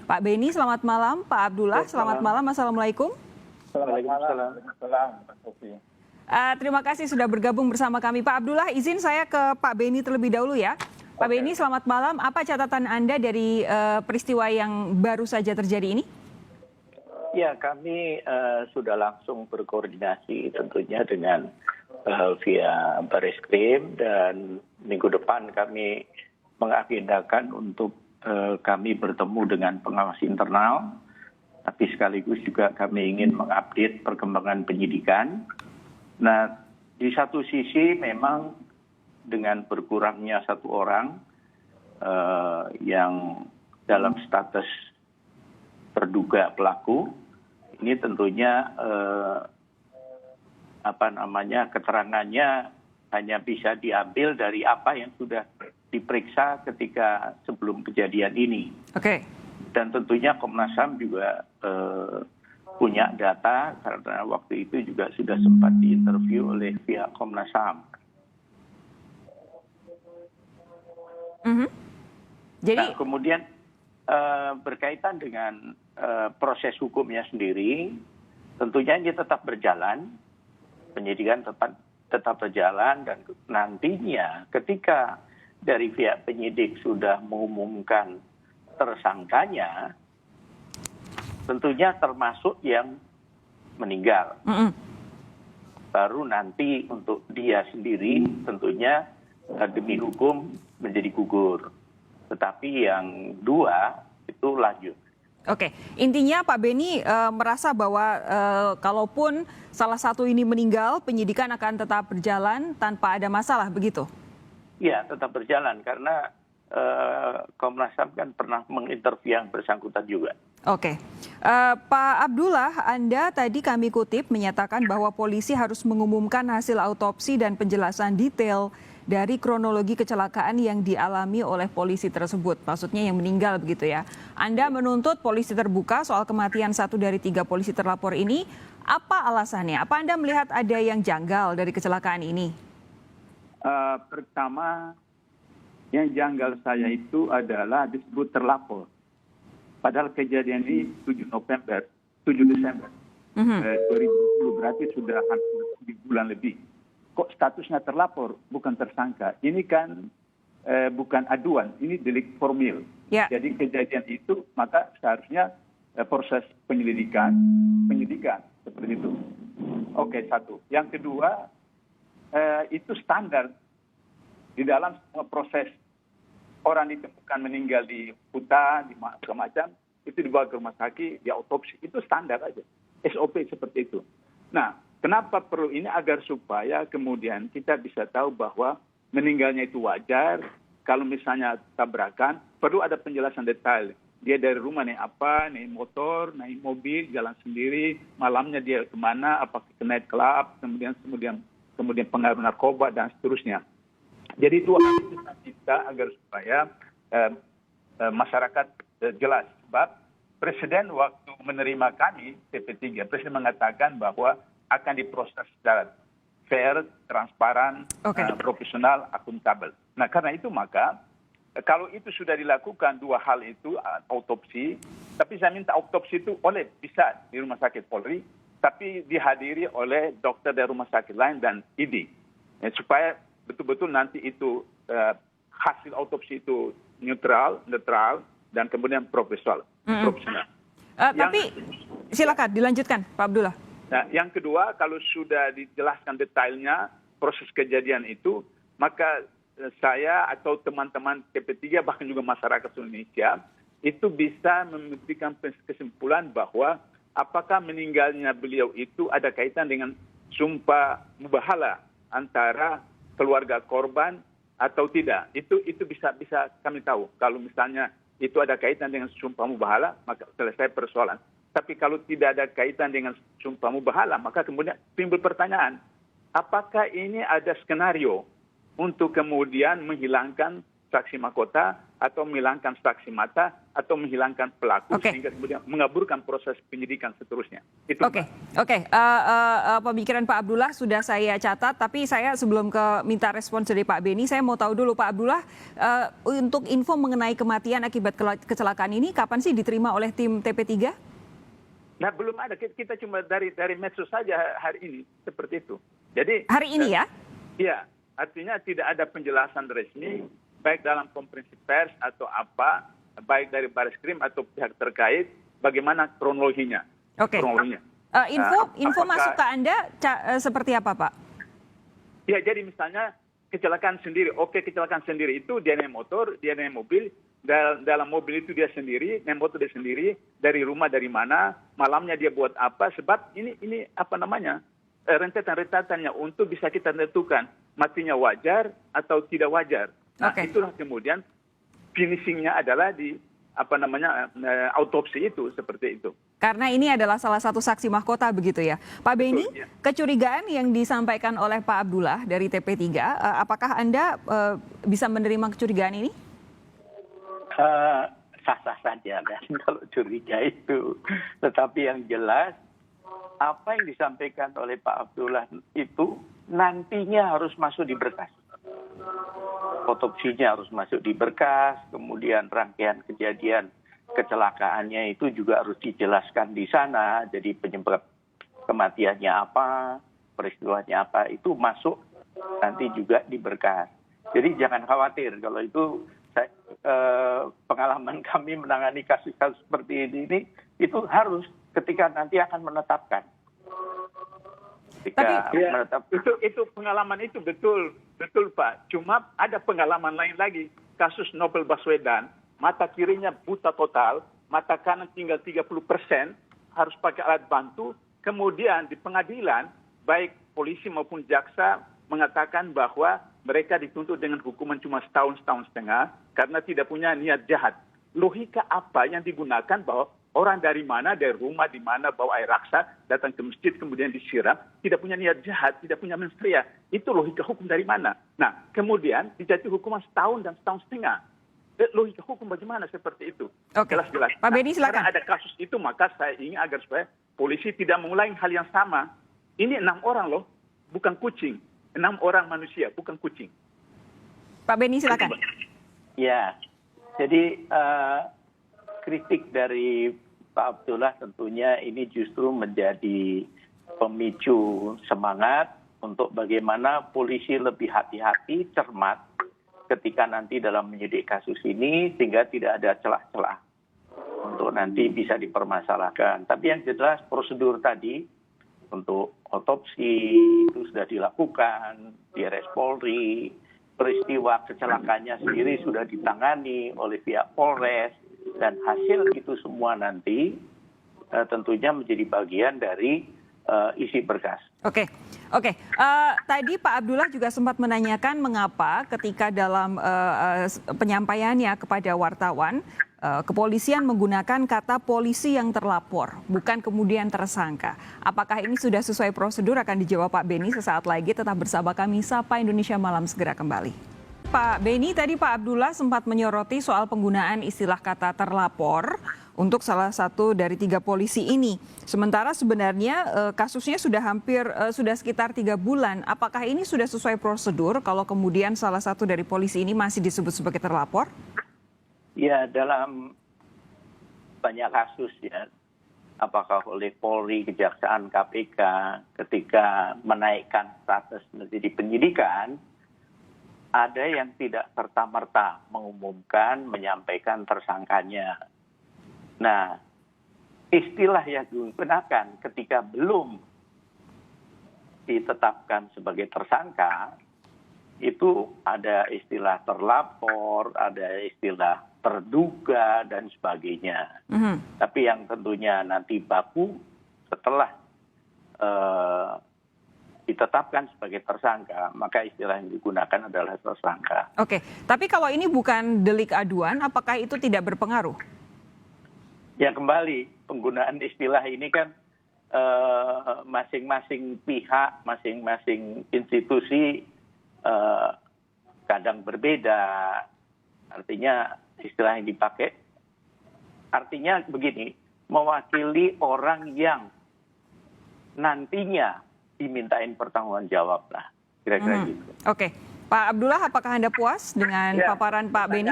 Pak Beni, selamat malam. Pak Abdullah, selamat malam. Assalamualaikum. Waalaikumsalam. Terima kasih sudah bergabung bersama kami. Pak Abdullah, izin saya ke Pak Beni terlebih dahulu ya. Pak Beni, selamat malam. Apa catatan Anda dari peristiwa yang baru saja terjadi ini? Ya, kami sudah langsung berkoordinasi tentunya dengan via Bareskrim, dan minggu depan kami mengagendakan untuk kami bertemu dengan pengawas internal, tapi sekaligus juga kami ingin mengupdate perkembangan penyidikan. Nah, di satu sisi memang dengan berkurangnya satu orang yang dalam status terduga pelaku, ini tentunya keterangannya hanya bisa diambil dari apa yang sudah diperiksa ketika sebelum kejadian ini. Oke. Dan tentunya Komnas HAM juga punya data karena waktu itu juga sudah sempat diinterview oleh pihak Komnas HAM. Jadi, nah, kemudian berkaitan dengan proses hukumnya sendiri, tentunya ini tetap berjalan, penyidikan tetap berjalan, dan nantinya ketika dari pihak penyidik sudah mengumumkan tersangkanya, tentunya termasuk yang meninggal. Baru nanti untuk dia sendiri tentunya demi hukum menjadi gugur. Tetapi yang dua itu lanjut. Oke, intinya Pak Beni merasa bahwa kalaupun salah satu ini meninggal, penyidikan akan tetap berjalan tanpa ada masalah, begitu? Ya, tetap berjalan karena Komnas HAM kan pernah menginterview yang bersangkutan juga. Oke, Pak Abdullah, Anda tadi kami kutip menyatakan bahwa polisi harus mengumumkan hasil autopsi dan penjelasan detail dari kronologi kecelakaan yang dialami oleh polisi tersebut, maksudnya yang meninggal begitu ya. Anda menuntut polisi terbuka soal kematian 1 dari 3 polisi terlapor ini. Apa alasannya? Apa Anda melihat ada yang janggal dari kecelakaan ini? Pertama, yang janggal saya itu adalah disebut terlapor. Padahal kejadian ini 7 Desember 2020, berarti sudah hampir 1 bulan lebih. Kok statusnya terlapor, bukan tersangka? Ini kan bukan aduan, ini delik formil. Ya. Jadi kejadian itu maka seharusnya proses penyidikan seperti itu. Oke, satu. Yang kedua, itu standar di dalam semua proses orang ditemukan meninggal di hutan, di macam-macam, itu dibawa ke rumah sakit, di autopsi, itu standar aja. SOP seperti itu. Nah, kenapa perlu ini? Agar supaya kemudian kita bisa tahu bahwa meninggalnya itu wajar. Kalau misalnya tabrakan, perlu ada penjelasan detail. Dia dari rumah naik apa, naik motor, naik mobil, jalan sendiri, malamnya dia kemana, apakah ke night club, kemudian pengaruh narkoba, dan seterusnya. Jadi itu kita agar supaya masyarakat jelas. Sebab Presiden waktu menerima kami, TP3, Presiden mengatakan bahwa akan diproses secara fair, transparan, profesional, akuntabel. Nah, karena itu maka kalau itu sudah dilakukan dua hal itu, autopsi, tapi saya minta autopsi itu bisa di rumah sakit Polri, tapi dihadiri oleh dokter dari rumah sakit lain dan ID, supaya betul-betul nanti itu hasil autopsi itu netral dan kemudian profesional. Tapi silakan dilanjutkan, Pak Abdullah. Nah, yang kedua, kalau sudah dijelaskan detailnya proses kejadian itu, maka saya atau teman-teman TP3 bahkan juga masyarakat Indonesia itu bisa memberikan kesimpulan bahwa apakah meninggalnya beliau itu ada kaitan dengan sumpah mubahalah antara keluarga korban atau tidak. Itu bisa kami tahu. Kalau misalnya itu ada kaitan dengan sumpah mubahalah, maka selesai persoalan. Tapi kalau tidak ada kaitan dengan sumpah mubahalah, maka kemudian timbul pertanyaan, apakah ini ada skenario untuk kemudian menghilangkan saksi mahkota atau menghilangkan saksi mata atau menghilangkan pelaku sehingga kemudian mengaburkan proses penyidikan seterusnya. Itu. Oke. Pemikiran Pak Abdullah sudah saya catat, tapi saya sebelum minta respons dari Pak Beni, saya mau tahu dulu Pak Abdullah, untuk info mengenai kematian akibat kecelakaan ini kapan sih diterima oleh tim TP3? Nah, belum ada. Kita cuma dari medsos saja hari ini seperti itu. Jadi hari ini ya? Iya, artinya tidak ada penjelasan resmi baik dalam konferensi pers atau apa, baik dari Bareskrim atau pihak terkait, bagaimana kronologinya. Oke. Info masuk ke Anda seperti apa, Pak? Ya, jadi misalnya kecelakaan sendiri. Oke, kecelakaan sendiri itu dia naik motor, dia naik mobil, dalam mobil itu dia sendiri, naik motor dia sendiri, dari rumah dari mana, malamnya dia buat apa, sebab ini apa namanya, rentetan-rentetannya untuk bisa kita tentukan matinya wajar atau tidak wajar. Nah, itulah kemudian finishingnya adalah di autopsi itu seperti itu. Karena ini adalah salah satu saksi mahkota begitu ya. Pak Beni, ya. Kecurigaan yang disampaikan oleh Pak Abdullah dari TP3, apakah Anda bisa menerima kecurigaan ini? Sah-sah saja kan kalau curiga itu. Tetapi yang jelas apa yang disampaikan oleh Pak Abdullah itu nantinya harus masuk di berkas. Otopsinya harus masuk di berkas, kemudian rangkaian kejadian kecelakaannya itu juga harus dijelaskan di sana. Jadi penyebab kematiannya apa, peristiwanya apa, itu masuk nanti juga di berkas. Jadi jangan khawatir kalau itu pengalaman kami menangani kasus-kasus seperti ini itu harus ketika nanti akan menetapkan. Itu pengalaman itu betul Pak. Cuma ada pengalaman lain lagi, kasus Novel Baswedan, mata kirinya buta total, mata kanan tinggal 30%, harus pakai alat bantu. Kemudian di pengadilan, baik polisi maupun jaksa mengatakan bahwa mereka dituntut dengan hukuman cuma setahun setengah karena tidak punya niat jahat. Logika apa yang digunakan bahwa orang dari mana, dari rumah di mana bawa air raksa, datang ke masjid kemudian disiram, tidak punya niat jahat, tidak punya mensria. Itu logika hukum dari mana? Nah, kemudian dijatuhi hukuman setahun dan setahun setengah. Logika hukum bagaimana seperti itu? Oke. Jelas-jelas. Pak Beni, silakan. Karena ada kasus itu, maka saya ingin agar supaya polisi tidak mengulangi hal yang sama. Ini 6 orang loh, bukan kucing. 6 orang manusia, bukan kucing. Pak Beni, silakan. Ya, jadi kritik dari Pak Abdullah tentunya ini justru menjadi pemicu semangat untuk bagaimana polisi lebih hati-hati, cermat ketika nanti dalam menyidik kasus ini sehingga tidak ada celah-celah untuk nanti bisa dipermasalahkan. Tapi yang jelas prosedur tadi untuk otopsi itu sudah dilakukan di RS Polri, peristiwa kecelakaannya sendiri sudah ditangani oleh pihak Polres. Dan hasil itu semua nanti tentunya menjadi bagian dari isi berkas. Oke. Tadi Pak Abdullah juga sempat menanyakan mengapa ketika dalam penyampaiannya kepada wartawan, kepolisian menggunakan kata polisi yang terlapor, bukan kemudian tersangka. Apakah ini sudah sesuai prosedur? Akan dijawab Pak Beni sesaat lagi. Tetap bersama kami, Sapa Indonesia Malam segera kembali. Pak Beni, tadi Pak Abdullah sempat menyoroti soal penggunaan istilah kata terlapor untuk salah satu dari 3 polisi ini. Sementara sebenarnya kasusnya sudah sekitar 3 bulan. Apakah ini sudah sesuai prosedur kalau kemudian salah satu dari polisi ini masih disebut sebagai terlapor? Ya, dalam banyak kasus ya, apakah oleh Polri, Kejaksaan, KPK ketika menaikkan status menjadi penyidikan, ada yang tidak serta-merta mengumumkan, menyampaikan tersangkanya. Nah, istilah yang digunakan ketika belum ditetapkan sebagai tersangka, itu ada istilah terlapor, ada istilah terduga, dan sebagainya. Tapi yang tentunya nanti baku setelah ditetapkan sebagai tersangka, maka istilah yang digunakan adalah tersangka. Oke, tapi kalau ini bukan delik aduan, apakah itu tidak berpengaruh? Ya kembali, penggunaan istilah ini kan masing-masing pihak, masing-masing institusi kadang berbeda, artinya istilah yang dipakai, artinya begini, mewakili orang yang nantinya dimintain pertanggungan jawab lah, kira-kira gitu. Oke, Pak Abdullah, apakah Anda puas dengan paparan Pak Beni?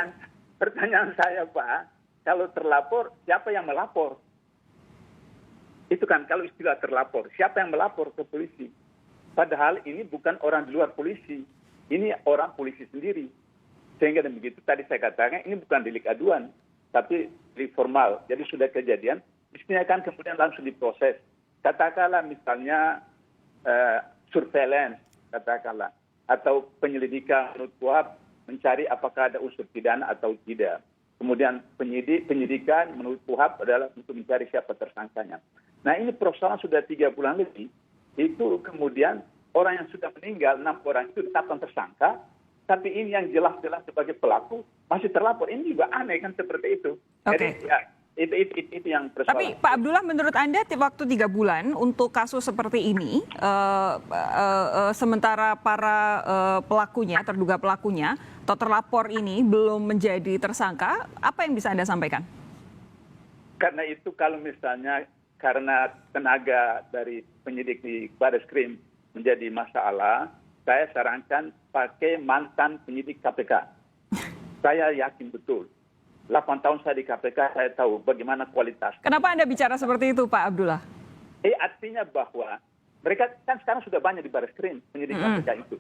Pertanyaan saya, Pak, kalau terlapor, siapa yang melapor? Itu kan kalau istilah terlapor, siapa yang melapor ke polisi? Padahal ini bukan orang di luar polisi, ini orang polisi sendiri. Sehingga begitu, tadi saya katakan ini bukan delik aduan, tapi delik formal. Jadi sudah kejadian, mestinya kan kemudian langsung diproses. Katakanlah misalnya surveillance, katakanlah, atau penyelidikan menurut KUHP mencari apakah ada unsur pidana atau tidak. Kemudian penyidikan menurut KUHP adalah untuk mencari siapa tersangkanya. Nah ini persoalan sudah 3 bulan lebih, itu kemudian orang yang sudah meninggal, 6 orang itu ditetapkan tersangka, tapi ini yang jelas-jelas sebagai pelaku masih terlapor. Ini juga aneh kan seperti itu. Jadi ya, itu yang persoalan. Tapi Pak Abdullah, menurut Anda waktu 3 bulan untuk kasus seperti ini, sementara para pelakunya, terduga pelakunya atau terlapor ini belum menjadi tersangka, apa yang bisa Anda sampaikan? Karena itu kalau misalnya karena tenaga dari penyidik di Barreskrim menjadi masalah, saya sarankan pakai mantan penyidik KPK. Saya yakin betul. 8 tahun saya di KPK, saya tahu bagaimana kualitas. Kenapa Anda bicara seperti itu, Pak Abdullah? Artinya bahwa mereka kan sekarang sudah banyak di Barreskrim, penyidik KPK itu.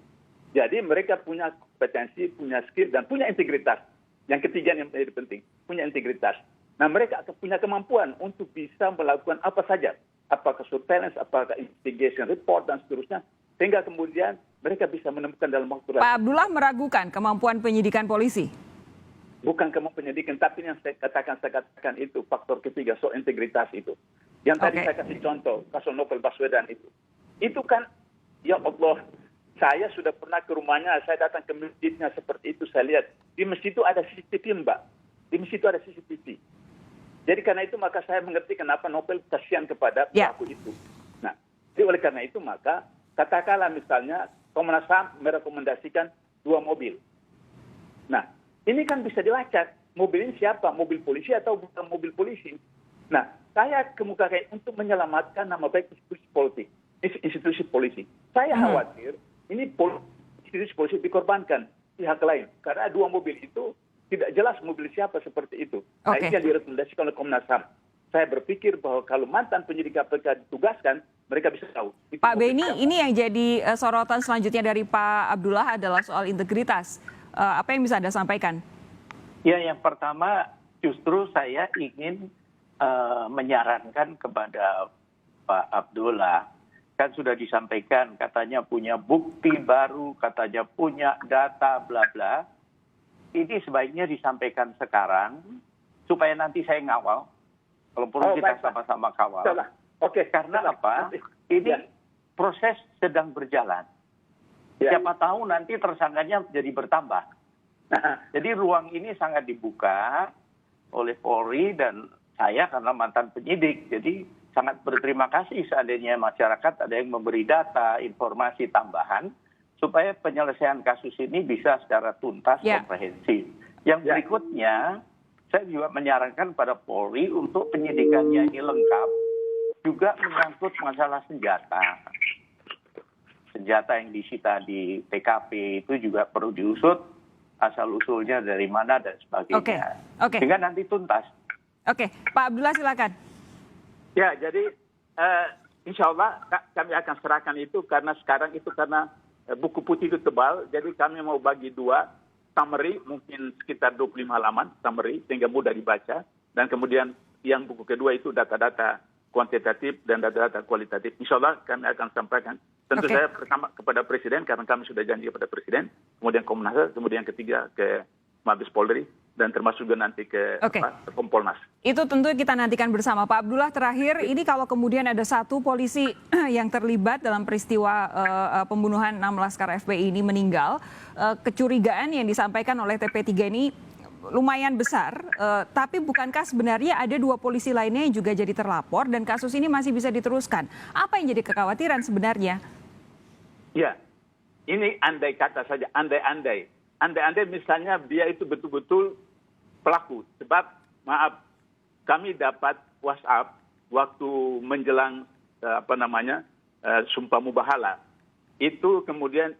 Jadi mereka punya kompetensi, punya skill, dan punya integritas. Yang ketiga yang menjadi penting, punya integritas. Nah mereka akan punya kemampuan untuk bisa melakukan apa saja. Apakah surveillance, apakah investigation report, dan seterusnya. Sehingga kemudian mereka bisa menemukan dalam waktu. Pak Abdullah meragukan kemampuan penyidikan polisi? Bukan kemampuan penyidikan, tapi yang saya katakan itu faktor ketiga, soal integritas itu. Yang tadi saya kasih contoh, kasus Novel Baswedan itu. Itu kan, ya Allah, saya sudah pernah ke rumahnya, saya datang ke masjidnya seperti itu, saya lihat. Di masjid itu ada CCTV, Mbak. Di masjid itu ada CCTV. Jadi karena itu maka saya mengerti kenapa Novel kasihan kepada pelaku itu. Nah, jadi oleh karena itu maka katakanlah misalnya Komnas HAM merekomendasikan 2 mobil. Nah, ini kan bisa dilacak. Mobil ini siapa? Mobil polisi atau bukan mobil polisi? Nah, saya kemukakan untuk menyelamatkan nama baik institusi polisi. Saya khawatir ini institusi polisi dikorbankan pihak lain. Karena 2 mobil itu tidak jelas mobil siapa seperti itu. Nah, ini yang direkomendasikan oleh Komnas HAM. Saya berpikir bahwa kalau mantan penyidik KPK ditugaskan, mereka bisa tahu. Pak Beni, ini yang jadi sorotan selanjutnya dari Pak Abdullah adalah soal integritas. Apa yang bisa Anda sampaikan? Ya, yang pertama justru saya ingin menyarankan kepada Pak Abdullah, kan sudah disampaikan katanya punya bukti baru, katanya punya data, bla bla. Ini sebaiknya disampaikan sekarang supaya nanti saya ngawal. Kalau perlu kita sama-sama kawal. Karena apa? Ini proses sedang berjalan. Siapa tahu nanti tersangkanya jadi bertambah. Jadi ruang ini sangat dibuka oleh Polri dan saya karena mantan penyidik. Jadi sangat berterima kasih seandainya masyarakat ada yang memberi data, informasi tambahan supaya penyelesaian kasus ini bisa secara tuntas, komprehensif. Yang berikutnya, saya juga menyarankan pada Polri untuk penyidikannya ini lengkap, juga menyangkut masalah senjata. Senjata yang disita di TKP itu juga perlu diusut, asal-usulnya dari mana dan sebagainya. Sehingga nanti tuntas. Pak Abdullah silakan. Ya, jadi insya Allah kami akan serahkan itu karena sekarang itu karena buku putih itu tebal, jadi kami mau bagi 2 summary, mungkin sekitar 25 halaman summary, sehingga mudah dibaca. Dan kemudian yang buku kedua itu data-data kuantitatif dan data-data kualitatif. Insya Allah kami akan sampaikan. Tentu saya pertama kepada Presiden, karena kami sudah janji kepada Presiden, kemudian Komnas HAM, kemudian ketiga ke Mabes Polri, dan termasuk juga nanti ke Kompolnas. Itu tentu kita nantikan bersama. Pak Abdullah, terakhir, ini kalau kemudian ada satu polisi yang terlibat dalam peristiwa pembunuhan 6 laskar FPI ini meninggal, kecurigaan yang disampaikan oleh TP3 ini lumayan besar, tapi bukankah sebenarnya ada 2 polisi lainnya yang juga jadi terlapor dan kasus ini masih bisa diteruskan? Apa yang jadi kekhawatiran sebenarnya? Ya, ini andai kata saja, andai-andai. andai-andai misalnya dia itu betul-betul pelaku. Sebab maaf, kami dapat WhatsApp waktu menjelang Sumpah Mubahala. Itu kemudian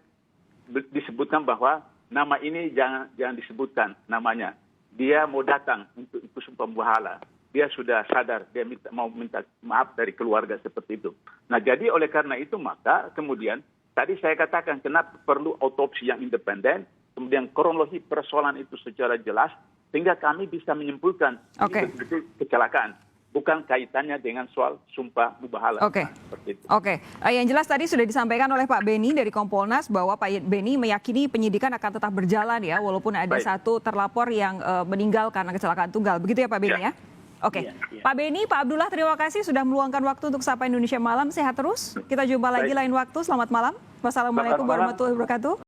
disebutkan bahwa nama ini jangan disebutkan namanya. Dia mau datang untuk ikut Sumpah Mubahala. Dia sudah sadar, dia mau minta maaf dari keluarga seperti itu. Nah, jadi oleh karena itu maka kemudian tadi saya katakan kenapa perlu autopsi yang independen, kemudian kronologi persoalan itu secara jelas, sehingga kami bisa menyimpulkan ini betul-betul kecelakaan. Bukan kaitannya dengan soal Sumpah Mubahala. Oke. Yang jelas tadi sudah disampaikan oleh Pak Beni dari Kompolnas bahwa Pak Beni meyakini penyidikan akan tetap berjalan ya, walaupun ada satu terlapor yang meninggal karena kecelakaan tunggal. Begitu ya Pak Beni ya? Oke. Pak Beni, Pak Abdullah, terima kasih sudah meluangkan waktu untuk Sapa Indonesia Malam. Sehat terus. Kita jumpa lagi lain waktu. Selamat malam. Wassalamualaikum warahmatullahi wabarakatuh.